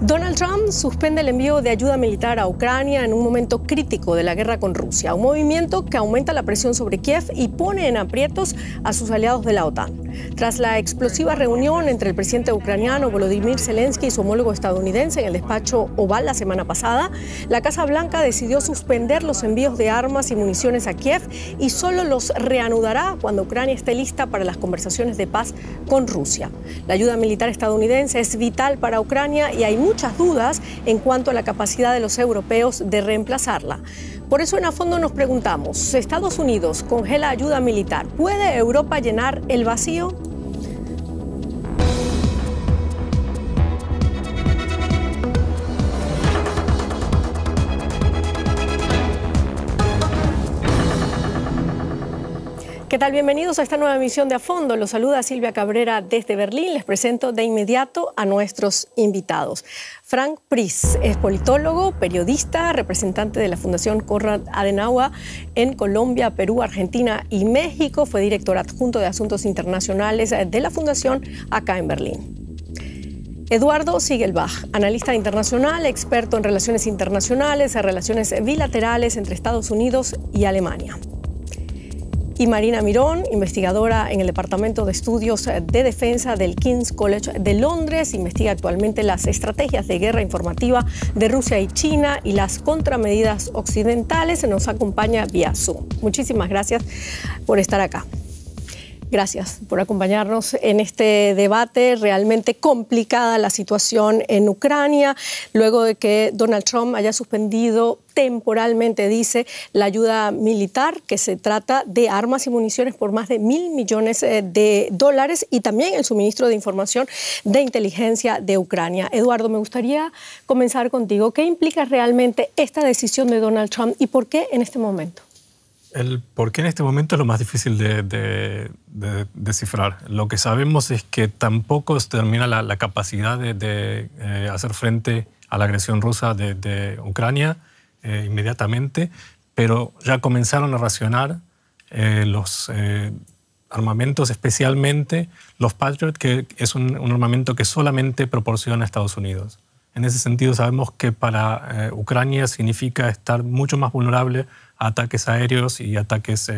Donald Trump suspende el envío de ayuda militar a Ucrania en un momento crítico de la guerra con Rusia, un movimiento que aumenta la presión sobre Kiev y pone en aprietos a sus aliados de la OTAN. Tras la explosiva reunión entre el presidente ucraniano Volodymyr Zelensky y su homólogo estadounidense en el despacho Oval la semana pasada, la Casa Blanca decidió suspender los envíos de armas y municiones a Kiev y solo los reanudará cuando Ucrania esté lista para las conversaciones de paz con Rusia. La ayuda militar estadounidense es vital para Ucrania y hay muchas dudas en cuanto a la capacidad de los europeos de reemplazarla. Por eso en A Fondo nos preguntamos, ¿Estados Unidos congela ayuda militar? ¿Puede Europa llenar el vacío? ¿Qué tal? Bienvenidos a esta nueva emisión de A Fondo. Los saluda Silvia Cabrera desde Berlín. Les presento de inmediato a nuestros invitados. Frank Pries es politólogo, periodista, representante de la Fundación Konrad Adenauer en Colombia, Perú, Argentina y México. Fue director adjunto de Asuntos Internacionales de la Fundación acá en Berlín. Eduardo Ziegelbach, analista internacional, experto en relaciones internacionales, relaciones bilaterales entre Estados Unidos y Alemania. Y Marina Mirón, investigadora en el Departamento de Estudios de Defensa del King's College de Londres, investiga actualmente las estrategias de guerra informativa de Rusia y China y las contramedidas occidentales. Nos acompaña vía Zoom. Muchísimas gracias por estar acá. Gracias por acompañarnos en este debate. Realmente complicada la situación en Ucrania, luego de que Donald Trump haya suspendido temporalmente, dice, la ayuda militar, que se trata de armas y municiones por más de $1.000 millones y también el suministro de información de inteligencia de Ucrania. Eduardo, me gustaría comenzar contigo. ¿Qué implica realmente esta decisión de Donald Trump y por qué en este momento? El por qué en este momento es lo más difícil de descifrar. Lo que sabemos es que tampoco se termina la capacidad de hacer frente a la agresión rusa de Ucrania inmediatamente, pero ya comenzaron a racionar los armamentos, especialmente los Patriot, que es un armamento que solamente proporciona Estados Unidos. En ese sentido, sabemos que para Ucrania significa estar mucho más vulnerable a ataques aéreos y ataques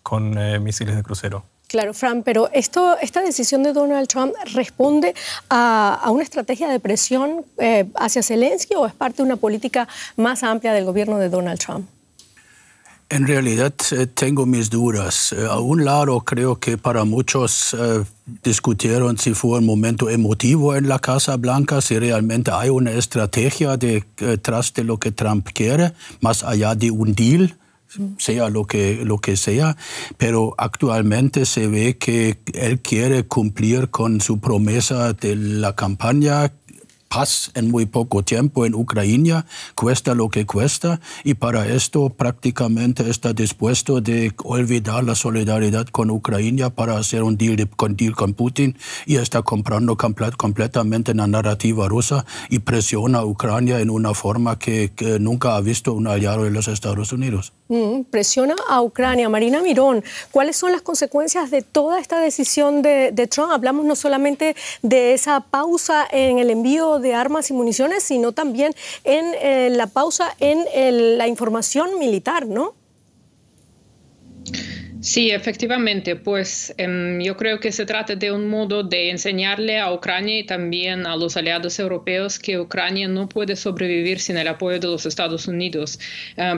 con misiles de crucero. Claro, Fran, pero esta decisión de Donald Trump responde a una estrategia de presión hacia Zelensky o es parte de una política más amplia del gobierno de Donald Trump? En realidad tengo mis dudas. A un lado creo que para muchos discutieron si fue un momento emotivo en la Casa Blanca, si realmente hay una estrategia detrás de lo que Trump quiere, más allá de un deal, sea lo que sea, pero actualmente se ve que él quiere cumplir con su promesa de la campaña, paz en muy poco tiempo en Ucrania, cuesta lo que cuesta, y para esto prácticamente está dispuesto de olvidar la solidaridad con Ucrania para hacer un deal con Putin, y está comprando completamente la narrativa rusa y presiona a Ucrania en una forma que nunca ha visto un aliado de los Estados Unidos. Presiona a Ucrania. Marina Mirón, ¿cuáles son las consecuencias de toda esta decisión de Trump? Hablamos no solamente de esa pausa en el envío de armas y municiones, sino también en la pausa en la información militar, ¿no? Sí, efectivamente, pues yo creo que se trata de un modo de enseñarle a Ucrania y también a los aliados europeos que Ucrania no puede sobrevivir sin el apoyo de los Estados Unidos.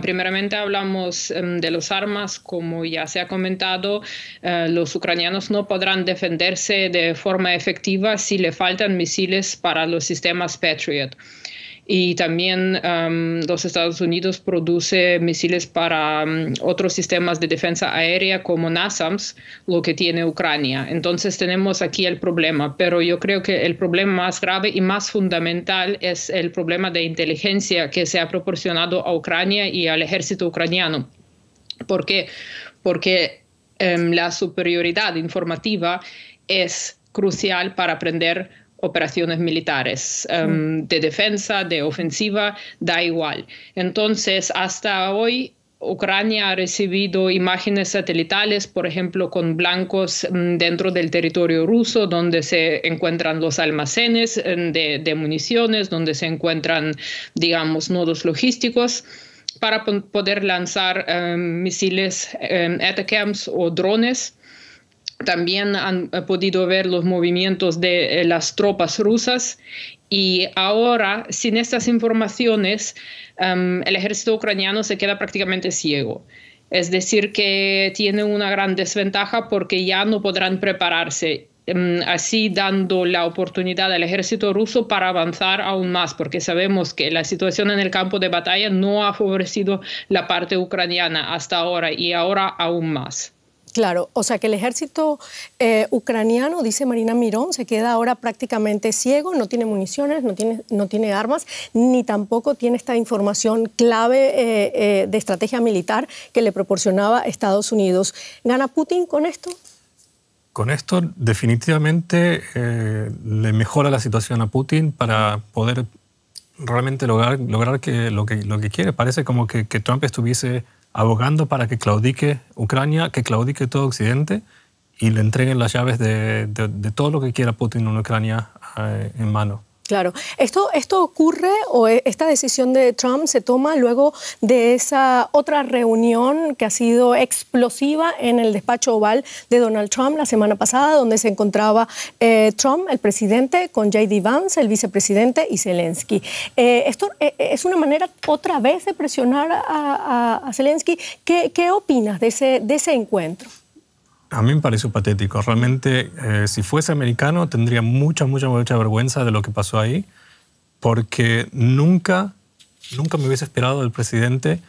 Primeramente hablamos de las armas, como ya se ha comentado, los ucranianos no podrán defenderse de forma efectiva si le faltan misiles para los sistemas Patriot. Y también los Estados Unidos produce misiles para otros sistemas de defensa aérea como NASAMS, lo que tiene Ucrania. Entonces tenemos aquí el problema, pero yo creo que el problema más grave y más fundamental es el problema de inteligencia que se ha proporcionado a Ucrania y al ejército ucraniano. ¿Por qué? Porque la superioridad informativa es crucial para aprender operaciones militares, de defensa, de ofensiva, da igual. Entonces, hasta hoy Ucrania ha recibido imágenes satelitales, por ejemplo, con blancos dentro del territorio ruso, donde se encuentran los almacenes de municiones, donde se encuentran, digamos, nodos logísticos, para poder lanzar misiles ATACMS o drones. También han podido ver los movimientos de las tropas rusas y ahora, sin estas informaciones, el ejército ucraniano se queda prácticamente ciego. Es decir, que tiene una gran desventaja porque ya no podrán prepararse, así dando la oportunidad al ejército ruso para avanzar aún más, porque sabemos que la situación en el campo de batalla no ha favorecido la parte ucraniana hasta ahora y ahora aún más. Claro, o sea que el ejército ucraniano, dice Marina Mirón, se queda ahora prácticamente ciego, no tiene municiones, no tiene armas, ni tampoco tiene esta información clave de estrategia militar que le proporcionaba Estados Unidos. ¿Gana Putin con esto? Con esto definitivamente le mejora la situación a Putin para poder realmente lograr que lo que quiere. Parece como que Trump estuviese abogando para que claudique Ucrania, que claudique todo Occidente y le entreguen las llaves de todo lo que quiera Putin en Ucrania en mano. Claro. ¿Esto ocurre o esta decisión de Trump se toma luego de esa otra reunión que ha sido explosiva en el despacho oval de Donald Trump la semana pasada, donde se encontraba Trump, el presidente, con J.D. Vance, el vicepresidente, y Zelensky? ¿Esto es una manera otra vez de presionar a Zelensky? ¿Qué opinas de ese encuentro? A mí me pareció patético. Realmente, si fuese americano, tendría mucha vergüenza de lo que pasó ahí, porque nunca me hubiese esperado del presidente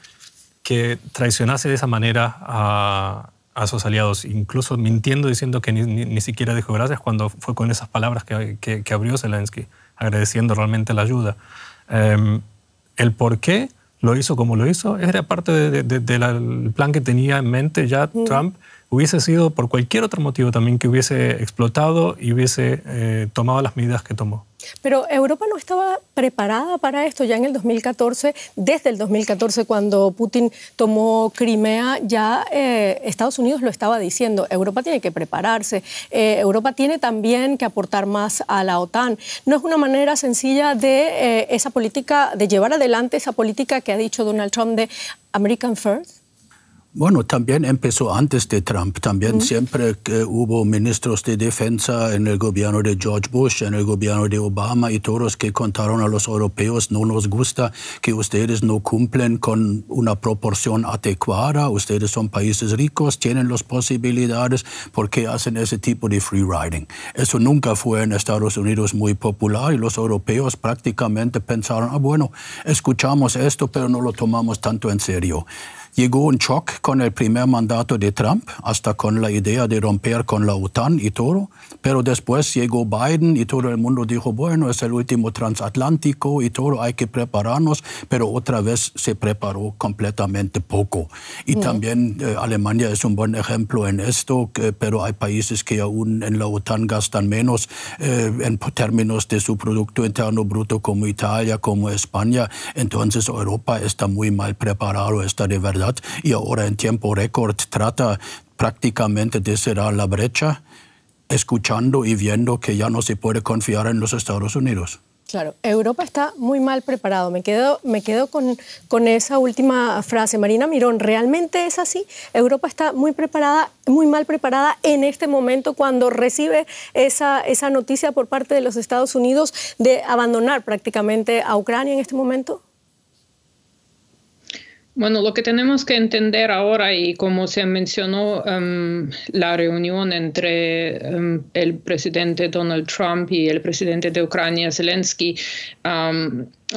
que traicionase de esa manera a sus aliados, incluso mintiendo, diciendo que ni siquiera dijo gracias cuando fue con esas palabras que abrió Zelensky, agradeciendo realmente la ayuda. El por qué lo hizo como lo hizo era parte del plan que tenía en mente ya Trump. Hubiese sido por cualquier otro motivo también que hubiese explotado y hubiese tomado las medidas que tomó. Pero Europa no estaba preparada para esto. Ya en el 2014, desde el 2014, cuando Putin tomó Crimea, ya Estados Unidos lo estaba diciendo. Europa tiene que prepararse. Europa tiene también que aportar más a la OTAN. ¿No es una manera sencilla de esa política, de llevar adelante esa política que ha dicho Donald Trump de American First? Bueno, también empezó antes de Trump. También siempre hubo ministros de defensa en el gobierno de George Bush, en el gobierno de Obama, y todos que contaron a los europeos: no nos gusta que ustedes no cumplen con una proporción adecuada, ustedes son países ricos, tienen las posibilidades, ¿por qué hacen ese tipo de free riding? Eso nunca fue en Estados Unidos muy popular, y los europeos prácticamente pensaron: bueno, escuchamos esto, pero no lo tomamos tanto en serio. Llegó un shock con el primer mandato de Trump, hasta con la idea de romper con la OTAN y todo. Pero después llegó Biden y todo el mundo dijo: bueno, es el último transatlántico y todo, hay que prepararnos. Pero otra vez se preparó completamente poco. Y también Alemania es un buen ejemplo en esto, pero hay países que aún en la OTAN gastan menos en términos de su Producto Interno Bruto, como Italia, como España. Entonces Europa está muy mal preparado, está de verdad. Y ahora en tiempo récord trata prácticamente de cerrar la brecha, escuchando y viendo que ya no se puede confiar en los Estados Unidos. Claro, Europa está muy mal preparado. Me quedo con esa última frase. Marina Mirón, ¿realmente es así? Europa está muy mal preparada en este momento cuando recibe esa noticia por parte de los Estados Unidos de abandonar prácticamente a Ucrania en este momento. Bueno, lo que tenemos que entender ahora, y como se mencionó la reunión entre el presidente Donald Trump y el presidente de Ucrania, Zelensky,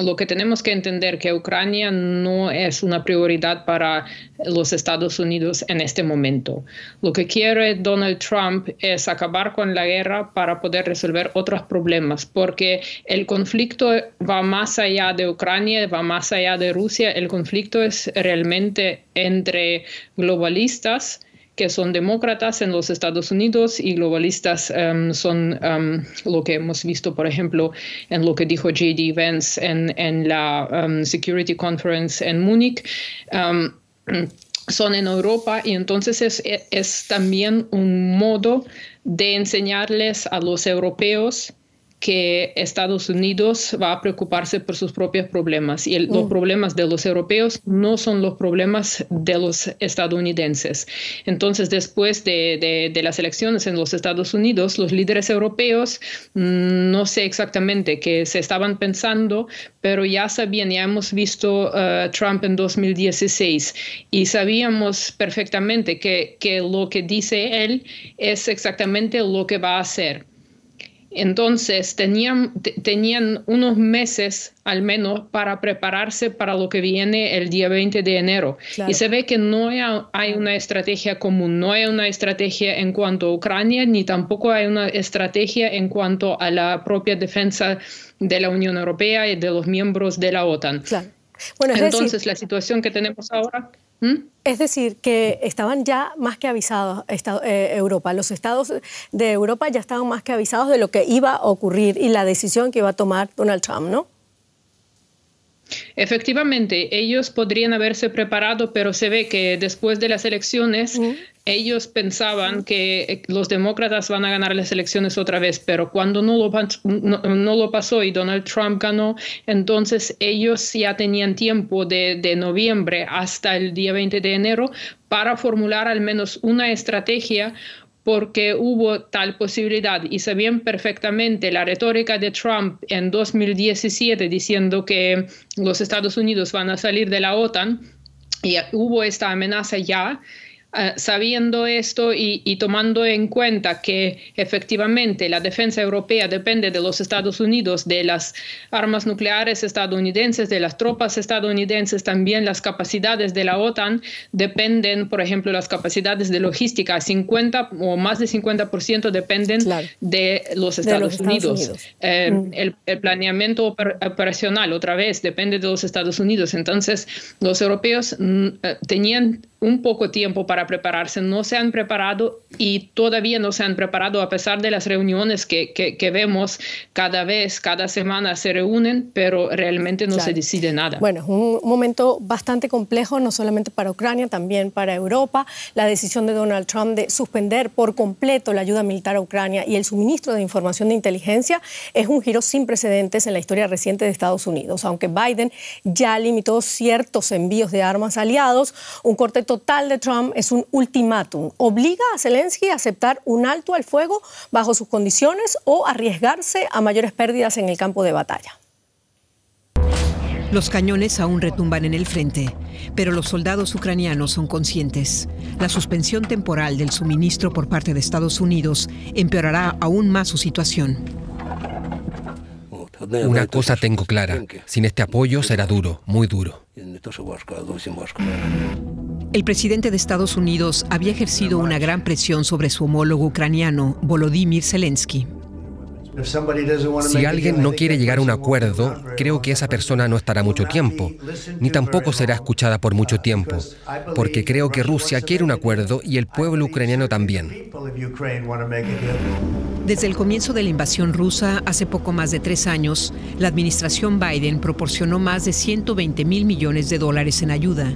lo que tenemos que entender es que Ucrania no es una prioridad para los Estados Unidos en este momento. Lo que quiere Donald Trump es acabar con la guerra para poder resolver otros problemas, porque el conflicto va más allá de Ucrania, va más allá de Rusia. El conflicto es realmente entre globalistas, que son demócratas en los Estados Unidos, y globalistas son lo que hemos visto, por ejemplo, en lo que dijo J.D. Vance en la Security Conference en Múnich. son en Europa, y entonces es también un modo de enseñarles a los europeos que Estados Unidos va a preocuparse por sus propios problemas. Y los problemas de los europeos no son los problemas de los estadounidenses. Entonces, después de las elecciones en los Estados Unidos, los líderes europeos, no sé exactamente qué se estaban pensando, pero ya sabían, ya hemos visto Trump en 2016 y sabíamos perfectamente que lo que dice él es exactamente lo que va a hacer. Entonces tenían unos meses al menos para prepararse para lo que viene el día 20 de enero. Claro. Y se ve que no hay una estrategia común, no hay una estrategia en cuanto a Ucrania, ni tampoco hay una estrategia en cuanto a la propia defensa de la Unión Europea y de los miembros de la OTAN. Claro. Bueno, entonces, la situación que tenemos ahora... Es decir, que estaban ya más que avisados Europa. Los estados de Europa ya estaban más que avisados de lo que iba a ocurrir y la decisión que iba a tomar Donald Trump, ¿no? Efectivamente, ellos podrían haberse preparado, pero se ve que después de las elecciones ellos pensaban que los demócratas van a ganar las elecciones otra vez, pero cuando no lo pasó y Donald Trump ganó, entonces ellos ya tenían tiempo de noviembre hasta el día 20 de enero para formular al menos una estrategia, porque hubo tal posibilidad y sabían perfectamente la retórica de Trump en 2017 diciendo que los Estados Unidos van a salir de la OTAN, y hubo esta amenaza ya. Sabiendo esto y tomando en cuenta que efectivamente la defensa europea depende de los Estados Unidos, de las armas nucleares estadounidenses, de las tropas estadounidenses, también las capacidades de la OTAN dependen, por ejemplo, las capacidades de logística, 50 o más de 50% dependen de los Estados Unidos. El planeamiento operacional, otra vez, depende de los Estados Unidos. Entonces, los europeos tenían un poco tiempo para prepararse, no se han preparado y todavía no se han preparado a pesar de las reuniones que vemos cada semana se reúnen, pero realmente no se decide nada. Bueno, es un momento bastante complejo, no solamente para Ucrania, también para Europa. La decisión de Donald Trump de suspender por completo la ayuda militar a Ucrania y el suministro de información de inteligencia es un giro sin precedentes en la historia reciente de Estados Unidos. Aunque Biden ya limitó ciertos envíos de armas a aliados, un corte total de Trump es un ultimátum. ¿Obliga a Zelensky a aceptar un alto al fuego bajo sus condiciones o arriesgarse a mayores pérdidas en el campo de batalla? Los cañones aún retumban en el frente, pero los soldados ucranianos son conscientes. La suspensión temporal del suministro por parte de Estados Unidos empeorará aún más su situación. Una cosa tengo clara, sin este apoyo será duro, muy duro. El presidente de Estados Unidos había ejercido una gran presión sobre su homólogo ucraniano, Volodymyr Zelensky. Si alguien no quiere llegar a un acuerdo, creo que esa persona no estará mucho tiempo, ni tampoco será escuchada por mucho tiempo, porque creo que Rusia quiere un acuerdo y el pueblo ucraniano también. Desde el comienzo de la invasión rusa, hace poco más de 3 años, la administración Biden proporcionó más de $120 mil millones en ayuda.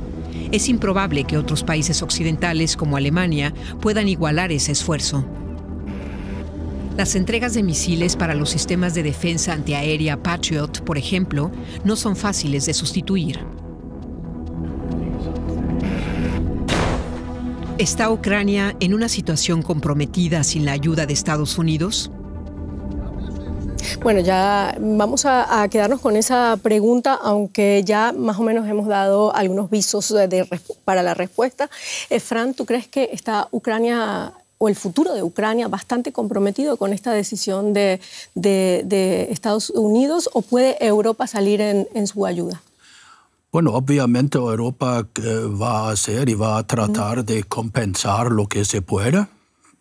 Es improbable que otros países occidentales, como Alemania, puedan igualar ese esfuerzo. Las entregas de misiles para los sistemas de defensa antiaérea Patriot, por ejemplo, no son fáciles de sustituir. ¿Está Ucrania en una situación comprometida sin la ayuda de Estados Unidos? Bueno, ya vamos a quedarnos con esa pregunta, aunque ya más o menos hemos dado algunos visos para la respuesta. Fran, ¿tú crees que está Ucrania o el futuro de Ucrania bastante comprometido con esta decisión de Estados Unidos, o puede Europa salir en su ayuda? Bueno, obviamente Europa va a hacer y va a tratar de compensar lo que se pueda.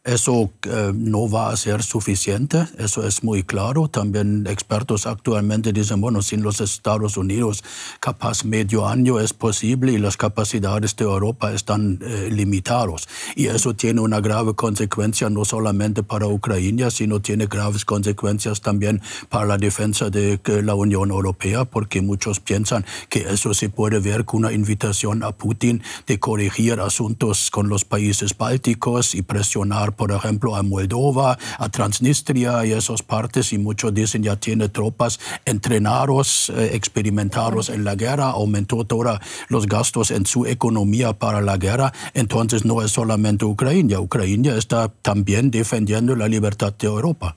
Eso no va a ser suficiente, eso es muy claro. También expertos actualmente dicen, bueno, sin los Estados Unidos, capaz medio año es posible y las capacidades de Europa están limitadas. Y eso tiene una grave consecuencia no solamente para Ucrania, sino tiene graves consecuencias también para la defensa de la Unión Europea, porque muchos piensan que eso se puede ver con una invitación a Putin de corregir asuntos con los países bálticos y presionar, por ejemplo, a Moldova, a Transnistria y esas partes, y muchos dicen ya tiene tropas entrenados, experimentados en la guerra, aumentó todos los gastos en su economía para la guerra, entonces no es solamente Ucrania, Ucrania está también defendiendo la libertad de Europa.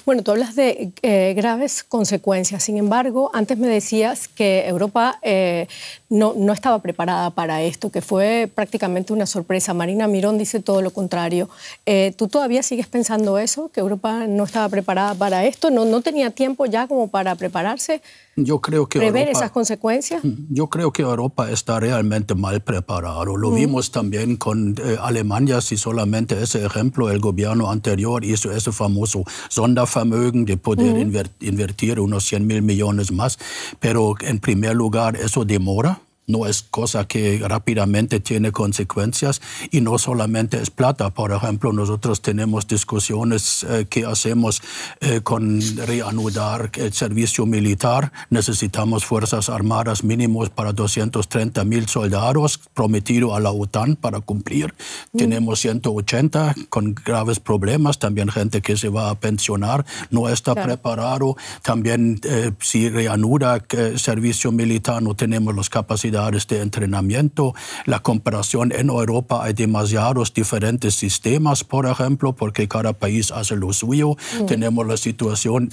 Bueno, tú hablas de graves consecuencias, sin embargo, antes me decías que Europa no estaba preparada para esto, que fue prácticamente una sorpresa. Marina Mirón dice todo lo contrario. ¿Tú todavía sigues pensando eso, que Europa no estaba preparada para esto? ¿No tenía tiempo ya como para prepararse? Yo creo que ¿prever esas consecuencias? Yo creo que Europa está realmente mal preparado. Lo vimos también con Alemania, si solamente ese ejemplo, el gobierno anterior hizo ese famoso Sondervermögen de poder invertir unos 100.000 millones más. Pero en primer lugar, eso demora. No es cosa que rápidamente tiene consecuencias y no solamente es plata. Por ejemplo, nosotros tenemos discusiones que hacemos con reanudar el servicio militar. Necesitamos fuerzas armadas mínimos para 230.000 soldados prometido a la OTAN para cumplir. Tenemos 180 con graves problemas. También gente que se va a pensionar no está preparado. También si reanuda el servicio militar no tenemos las capacidades de entrenamiento. La comparación en Europa, hay demasiados diferentes sistemas, por ejemplo, porque cada país hace lo suyo. Tenemos la situación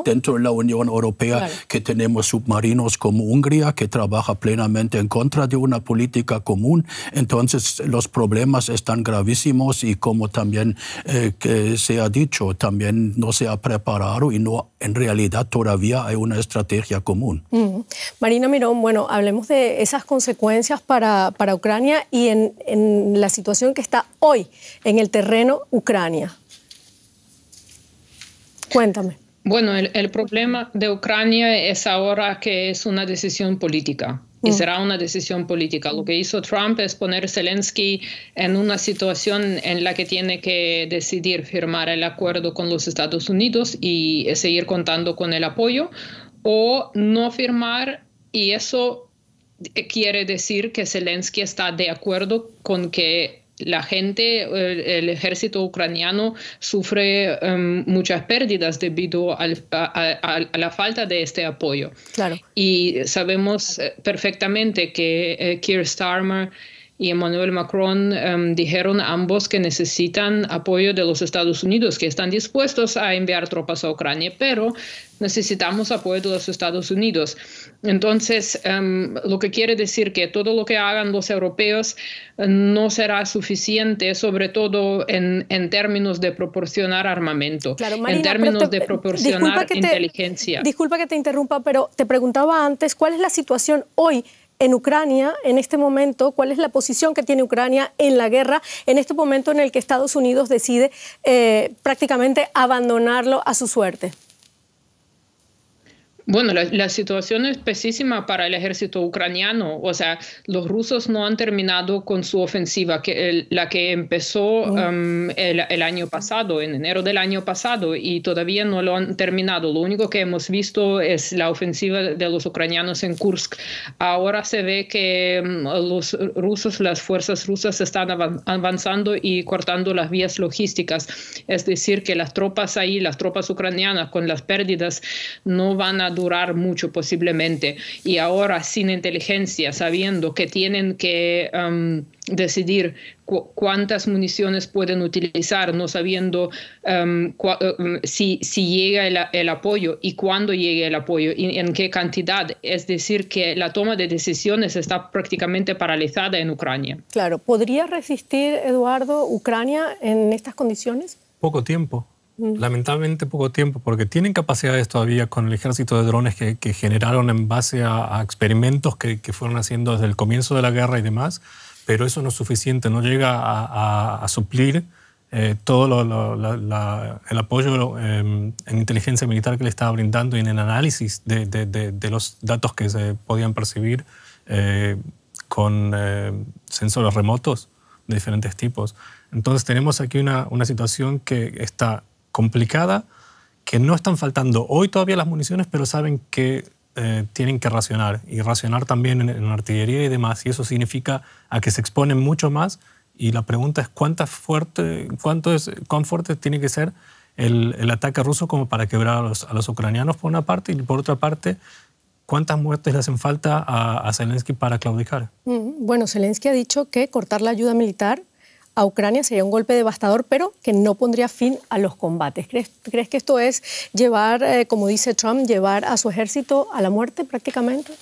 dentro de la Unión Europea, que tenemos submarinos como Hungría, que trabaja plenamente en contra de una política común. Entonces, los problemas están gravísimos y como también que se ha dicho, también no se ha preparado y no, en realidad todavía hay una estrategia común. Marina Mirón, bueno, hablemos de esas consecuencias para Ucrania y en la situación que está hoy en el terreno Ucrania. Cuéntame. Bueno, el problema de Ucrania es ahora que es una decisión política. Y será una decisión política. Lo que hizo Trump es poner a Zelensky en una situación en la que tiene que decidir firmar el acuerdo con los Estados Unidos y seguir contando con el apoyo, o no firmar, y eso quiere decir que Zelensky está de acuerdo con que la gente, el ejército ucraniano sufre muchas pérdidas debido a la falta de este apoyo. Claro. Y sabemos perfectamente que Keir Starmer y Emmanuel Macron dijeron ambos que necesitan apoyo de los Estados Unidos, que están dispuestos a enviar tropas a Ucrania, pero necesitamos apoyo de los Estados Unidos. Entonces, lo que quiere decir que todo lo que hagan los europeos no será suficiente, sobre todo en términos de proporcionar armamento, claro, Marina, en términos de proporcionar inteligencia. Disculpa que te interrumpa, pero te preguntaba antes, ¿cuál es la situación hoy en Ucrania, en este momento? ¿Cuál es la posición que tiene Ucrania en la guerra, en este momento en el que Estados Unidos decide prácticamente abandonarlo a su suerte? Bueno, la situación es pésima para el ejército ucraniano. O sea, los rusos no han terminado con su ofensiva, la que empezó el año pasado, en enero del año pasado, y todavía no lo han terminado. Lo único que hemos visto es la ofensiva de los ucranianos en Kursk. Ahora se ve que los rusos, las fuerzas rusas están avanzando y cortando las vías logísticas. Es decir, que las tropas ahí, las tropas ucranianas, con las pérdidas, no van a durar mucho posiblemente, y ahora sin inteligencia, sabiendo que tienen que decidir cuántas municiones pueden utilizar, no sabiendo si llega el apoyo y cuándo llegue el apoyo y en qué cantidad. Es decir, que la toma de decisiones está prácticamente paralizada en Ucrania. Claro. ¿Podría resistir, Eduardo, Ucrania en estas condiciones? Poco tiempo. Lamentablemente poco tiempo, porque tienen capacidades todavía con el ejército de drones que generaron en base a experimentos que fueron haciendo desde el comienzo de la guerra y demás, pero eso no es suficiente, no llega a suplir todo el apoyo en inteligencia militar que le estaba brindando y en el análisis de los datos que se podían percibir con sensores remotos de diferentes tipos. Entonces tenemos aquí una situación que está complicada, que no están faltando hoy todavía las municiones, pero saben que tienen que racionar, y racionar también en artillería y demás, y eso significa a que se exponen mucho más, y la pregunta es cuán fuerte tiene que ser el ataque ruso como para quebrar a los ucranianos por una parte, y por otra parte, ¿cuántas muertes le hacen falta a Zelensky para claudicar? Bueno, Zelensky ha dicho que cortar la ayuda militar a Ucrania sería un golpe devastador, pero que no pondría fin a los combates. ¿Crees que esto es llevar, como dice Trump, llevar a su ejército a la muerte prácticamente?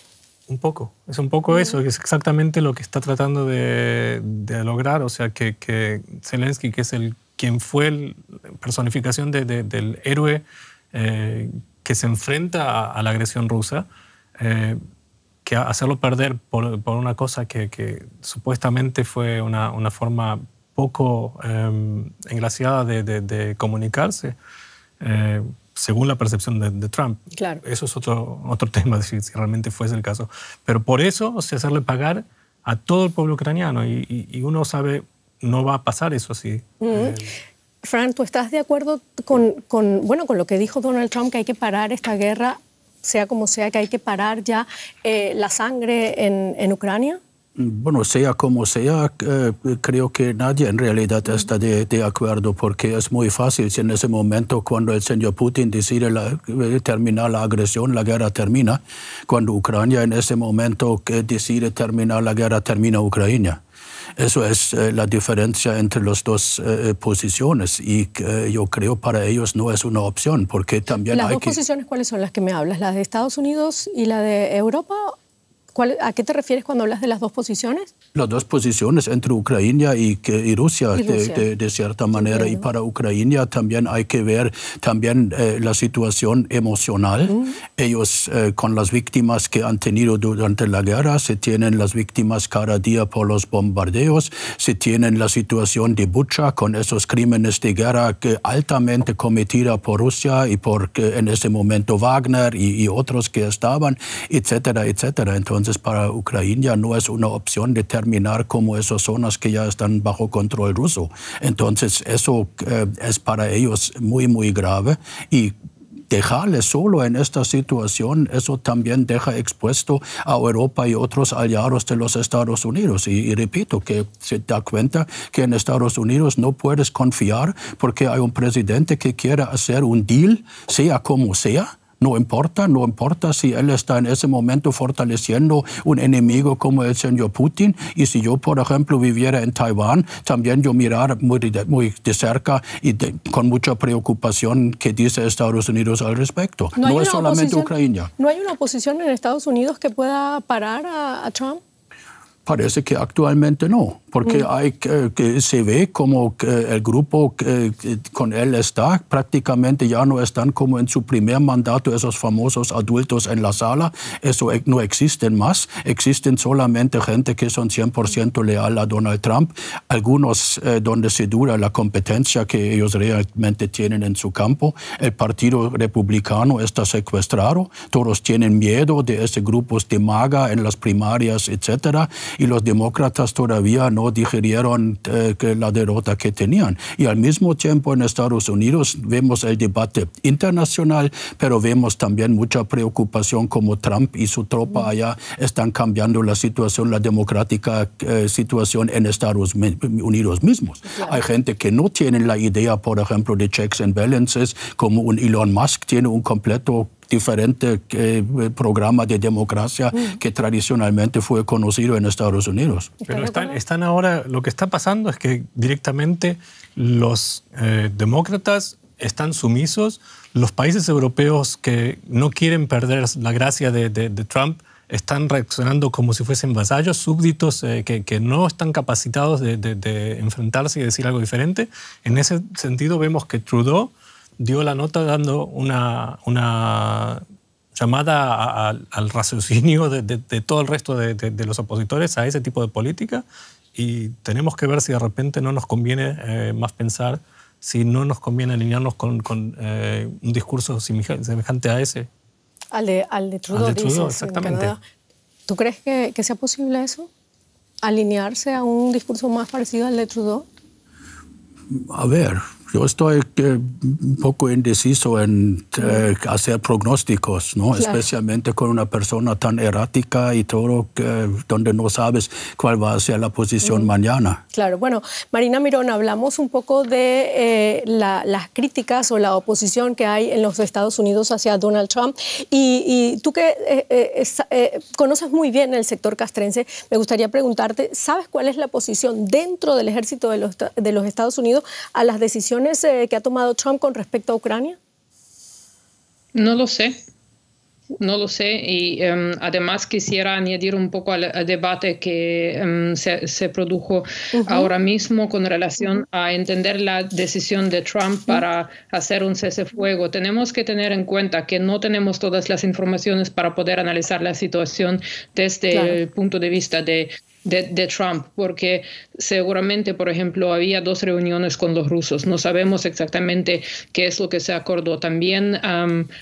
Un poco, es un poco eso, es exactamente lo que está tratando de lograr, o sea, que Zelensky, que es quien fue la personificación del héroe que se enfrenta a la agresión rusa, que hacerlo perder por una cosa que supuestamente fue una forma poco engraciada de comunicarse, según la percepción de Trump. Claro. Eso es otro tema, si realmente fuese el caso. Pero por eso, o sea, hacerle pagar a todo el pueblo ucraniano, y uno sabe, no va a pasar eso así. Fran, ¿tú estás de acuerdo con lo que dijo Donald Trump, que hay que parar esta guerra, sea como sea, que hay que parar ya la sangre en Ucrania? Bueno, sea como sea, creo que nadie en realidad está de acuerdo, porque es muy fácil si en ese momento, cuando el señor Putin decide terminar la agresión, la guerra termina. Cuando Ucrania en ese momento decide terminar la guerra, termina Ucrania. Eso es la diferencia entre las dos posiciones, y yo creo para ellos no es una opción, porque también ¿Las dos posiciones cuáles son las que me hablas? ¿La de Estados Unidos y la de Europa? ¿A qué te refieres cuando hablas de las dos posiciones? Las dos posiciones entre Ucrania y Rusia, de cierta manera. Y para Ucrania también hay que ver también la situación emocional. Ellos, con las víctimas que han tenido durante la guerra, se tienen las víctimas cada día por los bombardeos, se tienen la situación de Bucha con esos crímenes de guerra altamente cometida por Rusia y por en ese momento Wagner y otros que estaban, etcétera, etcétera. Entonces, para Ucrania no es una opción de terminar como esas zonas que ya están bajo control ruso. Entonces, eso es para ellos muy, muy grave. Y dejarle solo en esta situación, eso también deja expuesto a Europa y otros aliados de los Estados Unidos. Y repito, que se da cuenta que en Estados Unidos no puedes confiar porque hay un presidente que quiere hacer un deal, sea como sea. No importa si él está en ese momento fortaleciendo un enemigo como el señor Putin. Y si yo, por ejemplo, viviera en Taiwán, también yo mirar muy de cerca y con mucha preocupación qué dice Estados Unidos al respecto. No es solamente Ucrania. ¿No hay una oposición en Estados Unidos que pueda parar a Trump? Parece que actualmente no, porque se ve como el grupo con él está, prácticamente ya no están como en su primer mandato, esos famosos adultos en la sala, eso no existen más, existen solamente gente que son 100% leal a Donald Trump, algunos donde se duda la competencia que ellos realmente tienen en su campo. El Partido Republicano está secuestrado, todos tienen miedo de esos grupos de MAGA en las primarias, etcétera. Y los demócratas todavía no digerieron la derrota que tenían. Y al mismo tiempo en Estados Unidos vemos el debate internacional, pero vemos también mucha preocupación como Trump y su tropa allá están cambiando la situación, la democrática situación en Estados Unidos mismos. Claro. Hay gente que no tiene la idea, por ejemplo, de checks and balances, como un Elon Musk tiene un completo diferente programa de democracia que tradicionalmente fue conocido en Estados Unidos. Pero están ahora, lo que está pasando es que directamente los demócratas están sumisos, los países europeos que no quieren perder la gracia de Trump están reaccionando como si fuesen vasallos, súbditos que no están capacitados de enfrentarse y decir algo diferente. En ese sentido vemos que Trudeau dio la nota dando una llamada al raciocinio de todo el resto de los opositores a ese tipo de política, y tenemos que ver si de repente no nos conviene más pensar, si no nos conviene alinearnos con un discurso semejante a ese. Al de Trudeau, al de Trudeau, dices, exactamente. ¿Tú crees que sea posible eso? ¿Alinearse a un discurso más parecido al de Trudeau? A ver, yo estoy un poco indeciso en hacer pronósticos, ¿no? Claro. Especialmente con una persona tan errática y todo, donde no sabes cuál va a ser la posición mañana. Claro, bueno, Marina Mirón, hablamos un poco de las críticas o la oposición que hay en los Estados Unidos hacia Donald Trump. Y tú que conoces muy bien el sector castrense, me gustaría preguntarte, ¿sabes cuál es la posición dentro del ejército de los Estados Unidos a las decisiones que ha tomado Trump con respecto a Ucrania? No lo sé. No lo sé y además quisiera añadir un poco al debate que se produjo ahora mismo con relación a entender la decisión de Trump para hacer un cese-fuego. Tenemos que tener en cuenta que no tenemos todas las informaciones para poder analizar la situación desde el punto de vista de Trump, porque seguramente, por ejemplo, había 2 reuniones con los rusos. No sabemos exactamente qué es lo que se acordó. También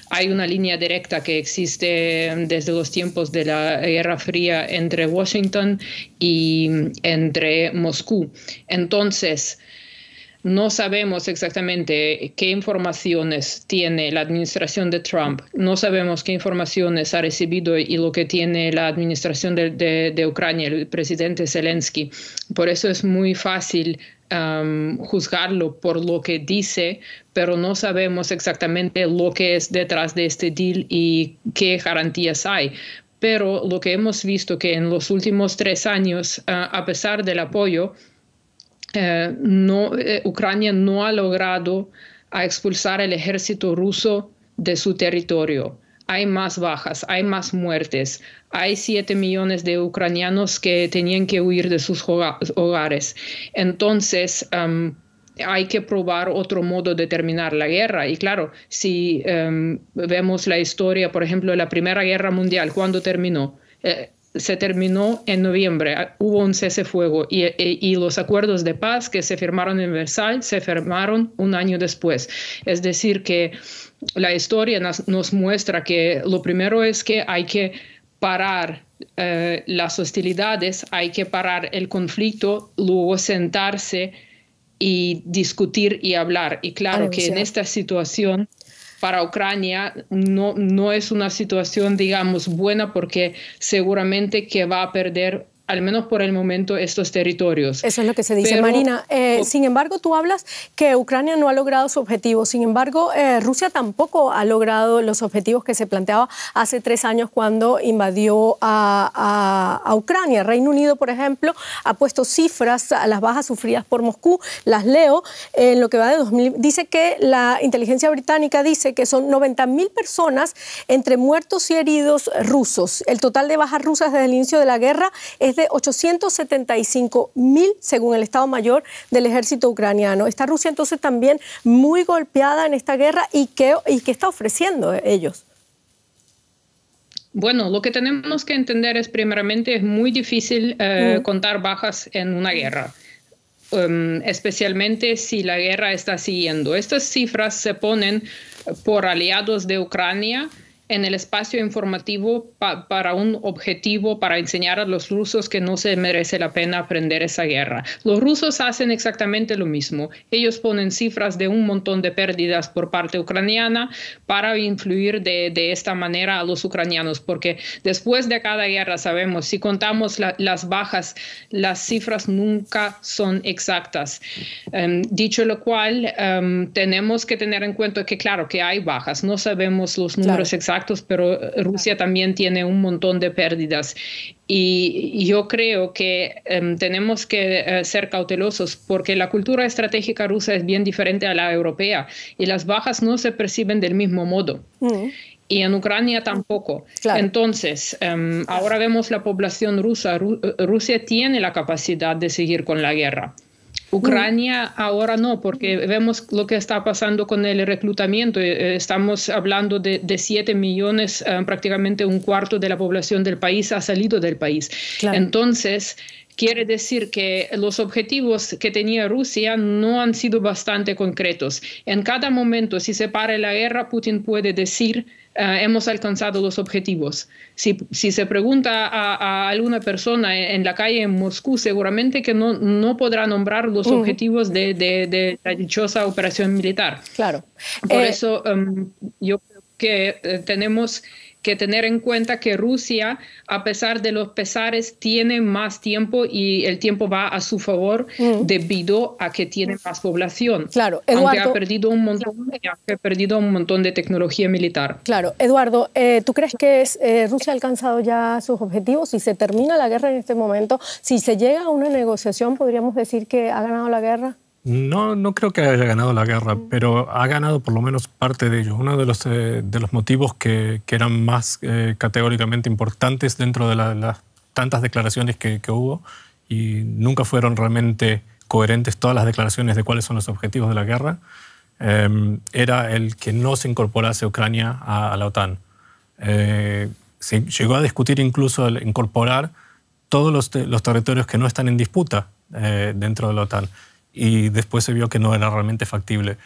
hay una línea directa que existe desde los tiempos de la Guerra Fría entre Washington y entre Moscú. Entonces, no sabemos exactamente qué informaciones tiene la administración de Trump, no sabemos qué informaciones ha recibido y lo que tiene la administración de Ucrania, el presidente Zelensky. Por eso es muy fácil juzgarlo por lo que dice, pero no sabemos exactamente lo que es detrás de este deal y qué garantías hay. Pero lo que hemos visto que en los últimos 3 años, a pesar del apoyo, Ucrania no ha logrado expulsar el ejército ruso de su territorio. Hay más bajas, hay más muertes, hay 7 millones de ucranianos que tenían que huir de sus hogares. Entonces, hay que probar otro modo de terminar la guerra. Y claro, si vemos la historia, por ejemplo, de la Primera Guerra Mundial, ¿cuándo terminó? Se terminó en noviembre, hubo un cese-fuego y los acuerdos de paz que se firmaron en Versalles se firmaron un año después. Es decir, que la historia nos muestra que lo primero es que hay que parar las hostilidades, hay que parar el conflicto, luego sentarse y discutir y hablar. Y claro que en esta situación para Ucrania no es una situación, digamos, buena porque seguramente que va a perder, al menos por el momento, estos territorios. Eso es lo que se dice. Pero, Marina, sin embargo, tú hablas que Ucrania no ha logrado su objetivo. Sin embargo, Rusia tampoco ha logrado los objetivos que se planteaba hace 3 años cuando invadió a Ucrania. Reino Unido, por ejemplo, ha puesto cifras a las bajas sufridas por Moscú. Las leo. En lo que va de 2000, dice que la inteligencia británica dice que son 90.000 personas entre muertos y heridos rusos. El total de bajas rusas desde el inicio de la guerra es de 875.000, según el Estado Mayor del ejército ucraniano. ¿Está Rusia entonces también muy golpeada en esta guerra y qué está ofreciendo ellos? Bueno, lo que tenemos que entender es, primeramente, es muy difícil contar bajas en una guerra, especialmente si la guerra está siguiendo. Estas cifras se ponen por aliados de Ucrania en el espacio informativo para un objetivo, para enseñar a los rusos que no se merece la pena aprender esa guerra. Los rusos hacen exactamente lo mismo. Ellos ponen cifras de un montón de pérdidas por parte ucraniana para influir de esta manera a los ucranianos, porque después de cada guerra sabemos, si contamos las bajas, las cifras nunca son exactas. Dicho lo cual, tenemos que tener en cuenta que, claro, que hay bajas. No sabemos los números exactos, pero Rusia también tiene un montón de pérdidas. Y yo creo que tenemos que ser cautelosos porque la cultura estratégica rusa es bien diferente a la europea y las bajas no se perciben del mismo modo. Y en Ucrania tampoco. Claro. Entonces, ahora vemos la población rusa. Rusia tiene la capacidad de seguir con la guerra. Ucrania ahora no, porque vemos lo que está pasando con el reclutamiento. Estamos hablando de 7 millones, prácticamente un cuarto de la población del país ha salido del país. Claro. Entonces, quiere decir que los objetivos que tenía Rusia no han sido bastante concretos. En cada momento, si se para la guerra, Putin puede decir hemos alcanzado los objetivos. Si se pregunta a alguna persona en la calle en Moscú, seguramente que no podrá nombrar los objetivos de la dichosa operación militar. Claro. Por eso yo creo que tenemos que tener en cuenta que Rusia, a pesar de los pesares, tiene más tiempo y el tiempo va a su favor debido a que tiene más población. Claro, Eduardo, aunque ha perdido un montón de tecnología militar. Claro, Eduardo, ¿tú crees que Rusia ha alcanzado ya sus objetivos? Si se termina la guerra en este momento, si se llega a una negociación, ¿podríamos decir que ha ganado la guerra? No creo que haya ganado la guerra, pero ha ganado por lo menos parte de ello. Uno de los motivos que eran más categóricamente importantes dentro de las tantas declaraciones que hubo, y nunca fueron realmente coherentes todas las declaraciones de cuáles son los objetivos de la guerra, era el que no se incorporase Ucrania a la OTAN. Se llegó a discutir incluso el incorporar todos los territorios que no están en disputa dentro de la OTAN. Y después se vio que no era realmente factible.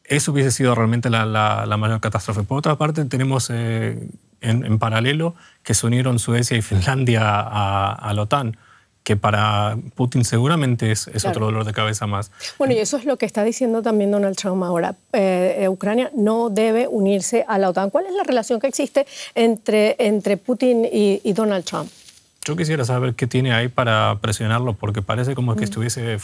Eso hubiese sido realmente la mayor catástrofe. Por otra parte, tenemos en paralelo que se unieron Suecia y Finlandia a la OTAN, que para Putin seguramente es otro dolor de cabeza más. Bueno, y eso es lo que está diciendo también Donald Trump ahora. Ucrania no debe unirse a la OTAN. ¿Cuál es la relación que existe entre Putin y Donald Trump? Yo quisiera saber qué tiene ahí para presionarlo, porque parece como que estuviese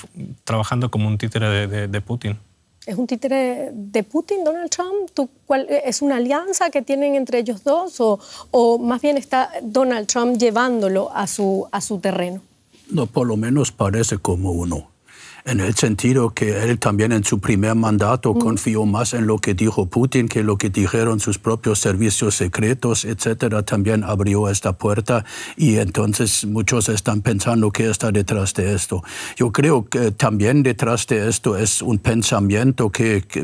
trabajando como un títere de Putin. ¿Es un títere de Putin, Donald Trump? ¿Es una alianza que tienen entre ellos dos o más bien está Donald Trump llevándolo a su terreno? No, por lo menos parece como uno. En el sentido que él también en su primer mandato confió más en lo que dijo Putin que lo que dijeron sus propios servicios secretos, etcétera. También abrió esta puerta y entonces muchos están pensando qué está detrás de esto. Yo creo que también detrás de esto es un pensamiento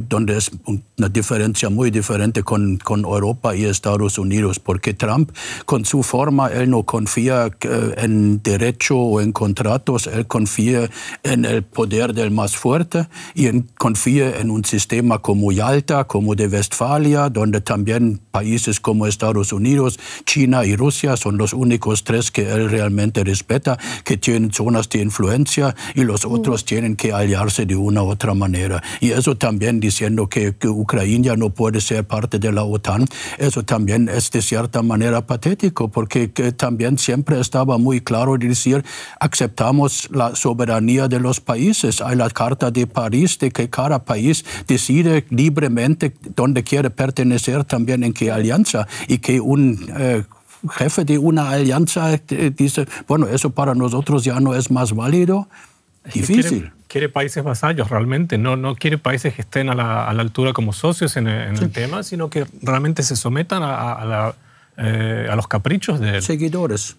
donde es una diferencia muy diferente con Europa y Estados Unidos, porque Trump, con su forma, él no confía en derecho o en contratos, él confía en el poder del más fuerte y confía en un sistema como Yalta, como de Westfalia, donde también países como Estados Unidos, China y Rusia son los únicos tres que él realmente respeta, que tienen zonas de influencia y los otros tienen que aliarse de una u otra manera. Y eso también diciendo que Ucrania no puede ser parte de la OTAN, eso también es de cierta manera patético, porque también siempre estaba muy claro de decir, aceptamos la soberanía de los países. Hay la Carta de París de que cada país decide libremente dónde quiere pertenecer, también en qué alianza, y que un jefe de una alianza dice, bueno, eso para nosotros ya no es más válido. Difícil. Quiere países vasallos realmente, no quiere países que estén a la altura como socios en el tema, sino que realmente se sometan a los caprichos de él. Seguidores,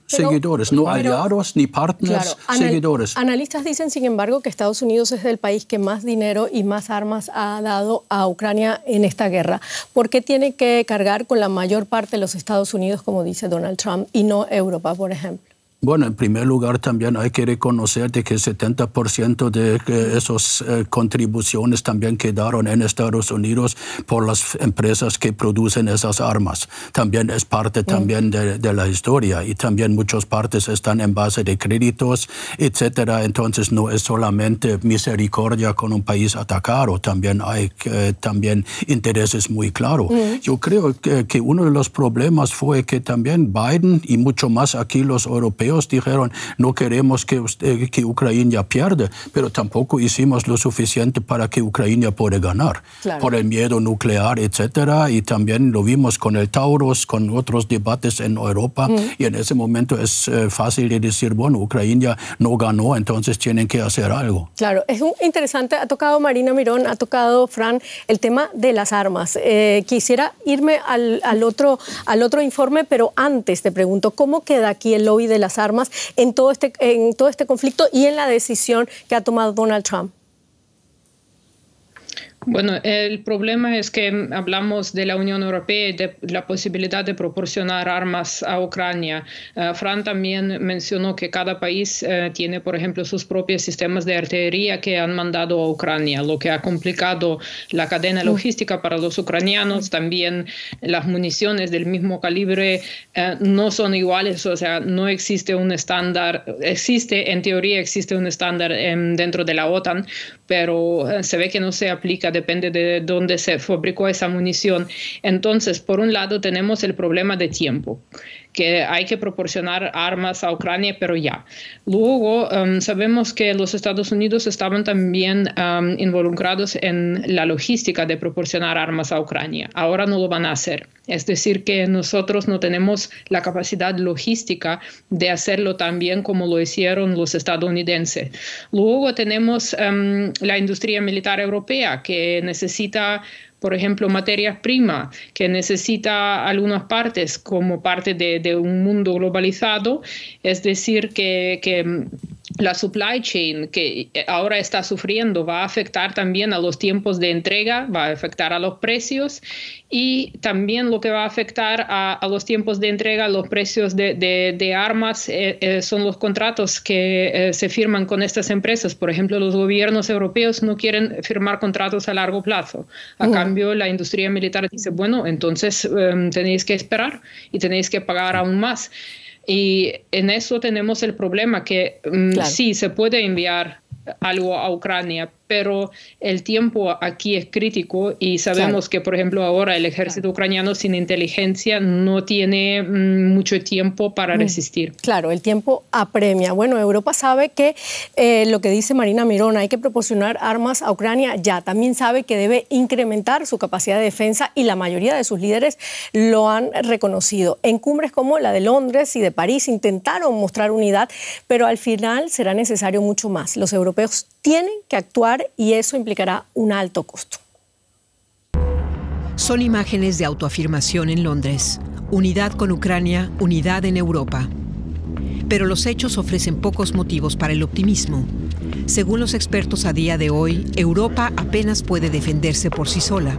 no aliados ni partners, claro, seguidores. Analistas dicen, sin embargo, que Estados Unidos es el país que más dinero y más armas ha dado a Ucrania en esta guerra. ¿Por qué tiene que cargar con la mayor parte de los Estados Unidos, como dice Donald Trump, y no Europa, por ejemplo? Bueno, en primer lugar también hay que reconocer que el 70% de esas contribuciones también quedaron en Estados Unidos por las empresas que producen esas armas. También es parte también de la historia y también muchas partes están en base de créditos, etcétera. Entonces no es solamente misericordia con un país atacado, también hay también intereses muy claros. Yo creo que uno de los problemas fue que también Biden y mucho más aquí los europeos dijeron no queremos que Ucrania pierda, pero tampoco hicimos lo suficiente para que Ucrania pueda ganar, por el miedo nuclear, etcétera, y también lo vimos con el Taurus, con otros debates en Europa, y en ese momento es fácil de decir, bueno, Ucrania no ganó, entonces tienen que hacer algo. Claro, es interesante, ha tocado Marina Mirón, ha tocado Fran, el tema de las armas. Quisiera irme al otro informe, pero antes te pregunto, ¿cómo queda aquí el lobby de las armas en todo este conflicto y en la decisión que ha tomado Donald Trump? Bueno, el problema es que hablamos de la Unión Europea y de la posibilidad de proporcionar armas a Ucrania. Fran también mencionó que cada país tiene, por ejemplo, sus propios sistemas de artillería que han mandado a Ucrania, lo que ha complicado la cadena logística para los ucranianos. También las municiones del mismo calibre no son iguales, o sea, no existe un estándar. En teoría existe un estándar dentro de la OTAN, pero se ve que no se aplica, depende de dónde se fabricó esa munición. Entonces, por un lado, tenemos el problema de tiempo, que hay que proporcionar armas a Ucrania, pero ya. Luego, sabemos que los Estados Unidos estaban también involucrados en la logística de proporcionar armas a Ucrania. Ahora no lo van a hacer. Es decir, que nosotros no tenemos la capacidad logística de hacerlo tan bien como lo hicieron los estadounidenses. Luego tenemos la industria militar europea, que necesita, por ejemplo, materias primas, que necesita algunas partes como parte de un mundo globalizado. Es decir, que la supply chain que ahora está sufriendo va a afectar también a los tiempos de entrega, va a afectar a los precios, y también lo que va a afectar a los tiempos de entrega, los precios de armas, son los contratos que se firman con estas empresas. Por ejemplo, los gobiernos europeos no quieren firmar contratos a largo plazo. A cambio, la industria militar dice, bueno, entonces tenéis que esperar y tenéis que pagar aún más. Y en eso tenemos el problema que sí, se puede enviar algo a Ucrania, pero el tiempo aquí es crítico y sabemos que, por ejemplo, ahora el ejército ucraniano sin inteligencia no tiene mucho tiempo para resistir. Claro, el tiempo apremia. Bueno, Europa sabe que lo que dice Marina Mirón, hay que proporcionar armas a Ucrania ya. También sabe que debe incrementar su capacidad de defensa y la mayoría de sus líderes lo han reconocido. En cumbres como la de Londres y de París intentaron mostrar unidad, pero al final será necesario mucho más. Los europeos tienen que actuar y eso implicará un alto costo. Son imágenes de autoafirmación en Londres. Unidad con Ucrania, unidad en Europa. Pero los hechos ofrecen pocos motivos para el optimismo. Según los expertos a día de hoy, Europa apenas puede defenderse por sí sola.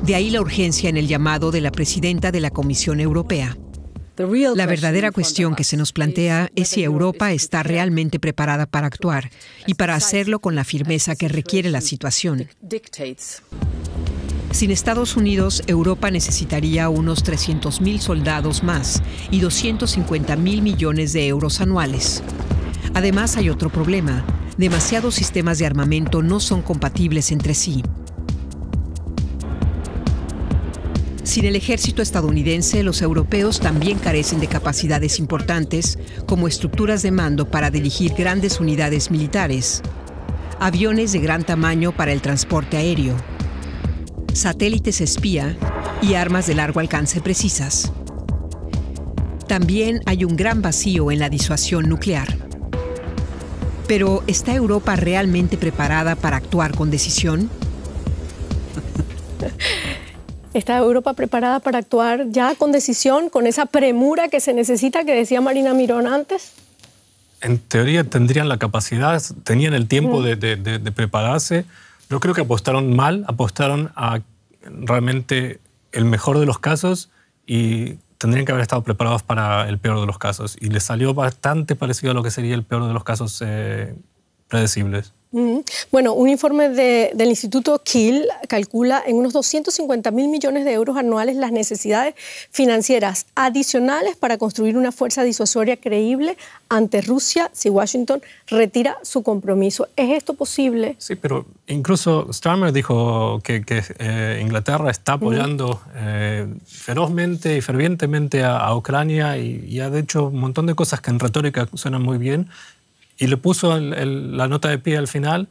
De ahí la urgencia en el llamado de la presidenta de la Comisión Europea. La verdadera cuestión que se nos plantea es si Europa está realmente preparada para actuar y para hacerlo con la firmeza que requiere la situación. Sin Estados Unidos, Europa necesitaría unos 300.000 soldados más y 250.000 millones de euros anuales. Además, hay otro problema. Demasiados sistemas de armamento no son compatibles entre sí. Sin el ejército estadounidense, los europeos también carecen de capacidades importantes, como estructuras de mando para dirigir grandes unidades militares, aviones de gran tamaño para el transporte aéreo, satélites espía y armas de largo alcance precisas. También hay un gran vacío en la disuasión nuclear. Pero, ¿está Europa realmente preparada para actuar con decisión? ¿Está Europa preparada para actuar ya con decisión, con esa premura que se necesita, que decía Marina Mirón antes? En teoría tendrían la capacidad, tenían el tiempo de prepararse. Yo creo que apostaron mal, apostaron a realmente el mejor de los casos y tendrían que haber estado preparados para el peor de los casos. Y les salió bastante parecido a lo que sería el peor de los casos predecibles. Bueno, un informe del Instituto Kiel calcula en unos 250.000 millones de euros anuales las necesidades financieras adicionales para construir una fuerza disuasoria creíble ante Rusia si Washington retira su compromiso. ¿Es esto posible? Sí, pero incluso Starmer dijo que Inglaterra está apoyando ferozmente y fervientemente a Ucrania y ha hecho un montón de cosas que en retórica suenan muy bien. Y le puso la nota de pie al final,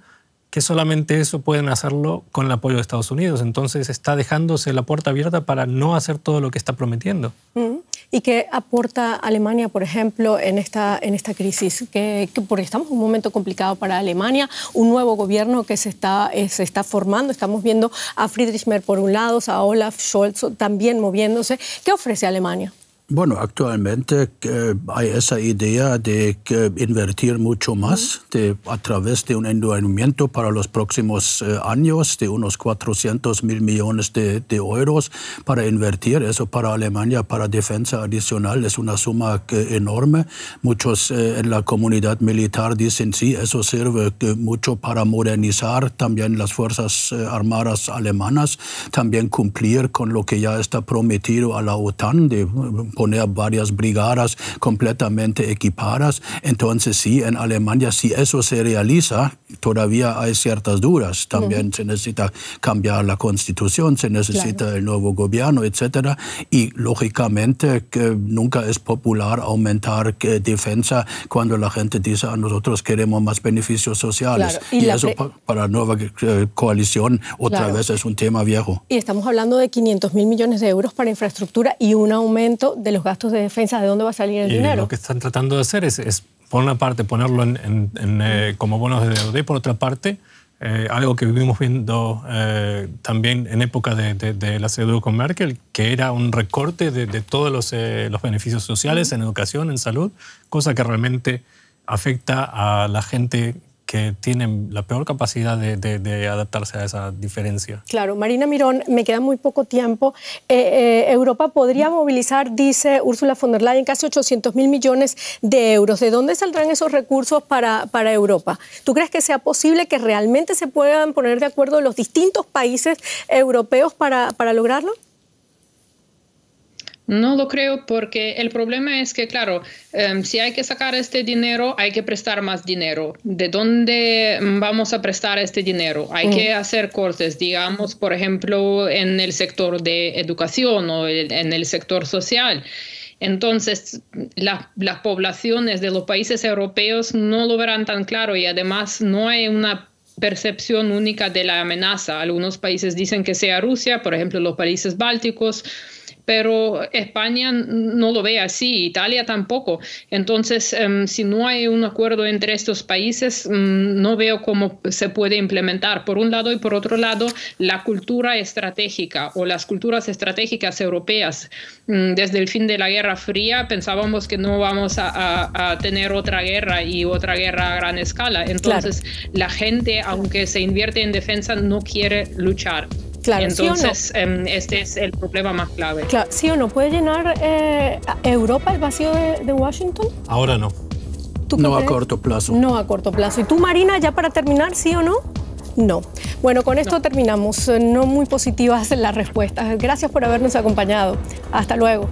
que solamente eso pueden hacerlo con el apoyo de Estados Unidos. Entonces está dejándose la puerta abierta para no hacer todo lo que está prometiendo. ¿Y qué aporta Alemania, por ejemplo, en esta crisis? Porque estamos en un momento complicado para Alemania, un nuevo gobierno que se está formando. Estamos viendo a Friedrich Merz por un lado, a Olaf Scholz también moviéndose. ¿Qué ofrece Alemania? Bueno, actualmente hay esa idea de invertir mucho más a través de un endeudamiento para los próximos años de unos 400.000 millones de euros para invertir. Eso para Alemania, para defensa adicional, es una suma enorme. Muchos en la comunidad militar dicen sí, eso sirve mucho para modernizar también las fuerzas armadas alemanas, también cumplir con lo que ya está prometido a la OTAN de poner varias brigadas completamente equipadas. Entonces sí, en Alemania, si eso se realiza, todavía hay ciertas dudas. También se necesita cambiar la Constitución, se necesita el nuevo gobierno, etc. Y lógicamente que nunca es popular aumentar defensa cuando la gente dice a nosotros queremos más beneficios sociales. Claro. Y eso para la nueva coalición otra vez es un tema viejo. Y estamos hablando de 500.000 millones de euros para infraestructura y un aumento de los gastos de defensa. ¿De dónde va a salir el dinero? Lo que están tratando de hacer es por una parte, ponerlo como bonos de deuda y por otra parte, algo que vivimos viendo también en época de la CDU con Merkel, que era un recorte de todos los beneficios sociales en educación, en salud, cosa que realmente afecta a la gente que tienen la peor capacidad de adaptarse a esa diferencia. Claro, Marina Mirón, me queda muy poco tiempo. Europa podría movilizar, dice Ursula von der Leyen, casi 800.000 millones de euros. ¿De dónde saldrán esos recursos para Europa? ¿Tú crees que sea posible que realmente se puedan poner de acuerdo los distintos países europeos para lograrlo? No lo creo porque el problema es que, claro, si hay que sacar este dinero, hay que prestar más dinero. ¿De dónde vamos a prestar este dinero? Hay que hacer cortes, digamos, por ejemplo, en el sector de educación o en el sector social. Entonces, las poblaciones de los países europeos no lo verán tan claro y además no hay una percepción única de la amenaza. Algunos países dicen que sea Rusia, por ejemplo, los países bálticos, pero España no lo ve así, Italia tampoco. Entonces, si no hay un acuerdo entre estos países, no veo cómo se puede implementar, por un lado, y por otro lado, la cultura estratégica o las culturas estratégicas europeas. Desde el fin de la Guerra Fría pensábamos que no vamos a tener otra guerra y otra guerra a gran escala. Entonces, la gente, aunque se invierte en defensa, no quiere luchar. Claro, entonces, ¿sí o no? Este es el problema más clave. Claro, ¿sí o no? ¿Puede llenar Europa el vacío de Washington? Ahora no. No a corto plazo. No a corto plazo. ¿Y tú, Marina, ya para terminar, sí o no? No. Bueno, con esto terminamos. No muy positivas las respuestas. Gracias por habernos acompañado. Hasta luego.